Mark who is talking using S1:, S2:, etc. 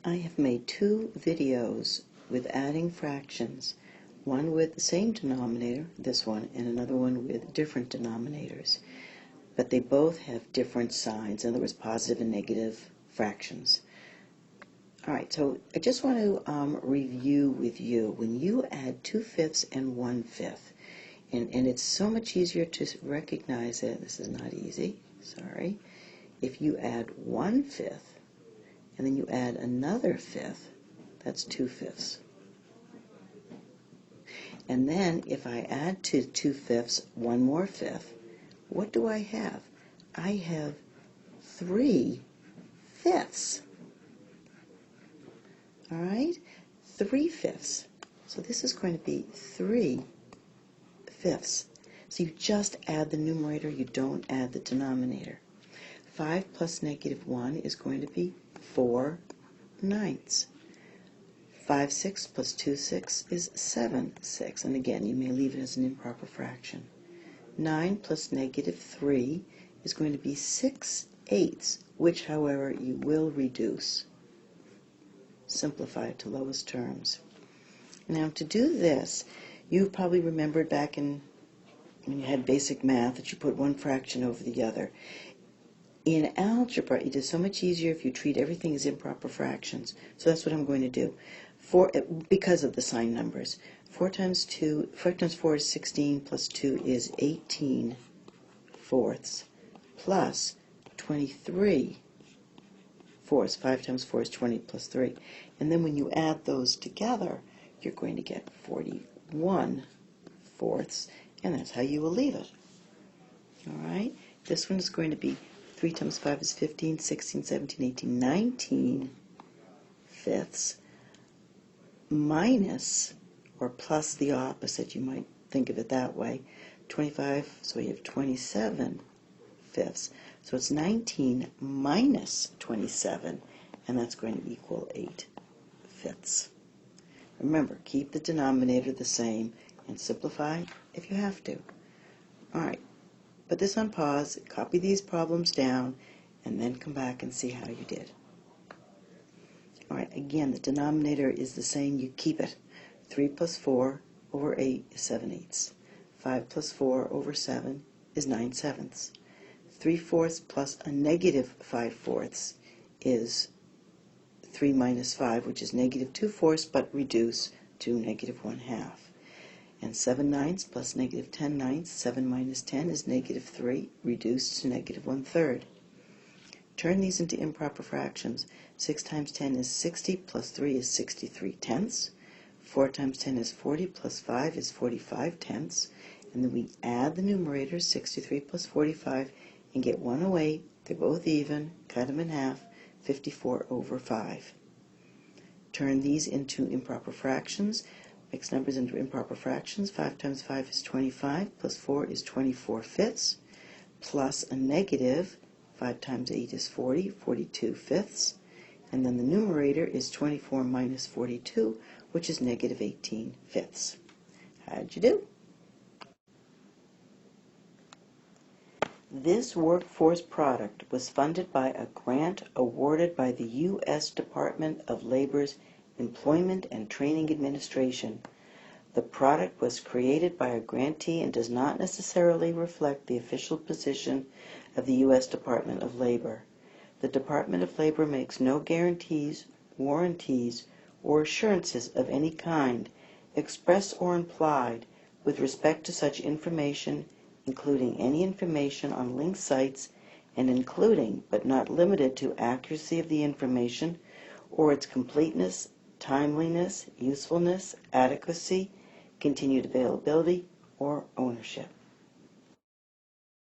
S1: I have made two videos with adding fractions, one with the same denominator, this one, and another one with different denominators. But they both have different signs, in other words, positive and negative fractions. All right, so I just want to review with you. When you add 2/5 and 1/5, and it's so much easier to recognize it, this is not easy, sorry. If you add 1/5, and then you add another fifth, that's 2/5. And then if I add to 2/5 one more fifth, what do I have? I have 3/5. All right? 3/5. So this is going to be 3/5. So you just add the numerator, you don't add the denominator. 5 plus -1 is going to be 4/9. 5/6 plus 2/6 is 7/6. And again, you may leave it as an improper fraction. 9 plus -3 is going to be 6/8, which, however, you will reduce. Simplify it to lowest terms. Now, to do this, you probably remembered back in when you had basic math that you put one fraction over the other. In algebra, it is so much easier if you treat everything as improper fractions. So that's what I'm going to do. Because of the sign numbers. 4 times 4 is 16, plus 2 is 18/4, plus 23/4. 5 times 4 is 20, plus 3. And then when you add those together, you're going to get 41/4, and that's how you will leave it. All right? This one is going to be 3 times 5 is 15, 16, 17, 18, 19/5, minus, or plus the opposite, you might think of it that way, 25, so you have 27/5. So it's 19 minus 27, and that's going to equal 8/5. Remember, keep the denominator the same and simplify if you have to. All right. Put this on pause, copy these problems down, and then come back and see how you did. All right, again, the denominator is the same. You keep it. 3 plus 4 over 8 is 7/8. 5 plus 4 over 7 is 9/7. 3/4 plus a -5/4 is 3 minus 5, which is -2/4, but reduce to -1/2. And 7/9 plus -10/9, 7 minus 10 is -3, reduced to -1/3. Turn these into improper fractions. 6 times 10 is 60, plus 3 is 63/10. 4 times 10 is 40, plus 5 is 45/10. And then we add the numerators, 63 plus 45, and get 108. They're both even. Cut them in half, 54/5. Turn these into improper fractions. Mix numbers into improper fractions. 5 times 5 is 25, plus 4 is 24/5, plus a negative. 5 times 8 is 40, 42/5. And then the numerator is 24 minus 42, which is -18/5. How'd you do? This workforce product was funded by a grant awarded by the U.S. Department of Labor's Employment and Training Administration. The product was created by a grantee and does not necessarily reflect the official position of the U.S. Department of Labor. The Department of Labor makes no guarantees, warranties, or assurances of any kind, express or implied, with respect to such information, including any information on linked sites and including, but not limited to, accuracy of the information or its completeness, timeliness, usefulness, adequacy, continued availability, or ownership.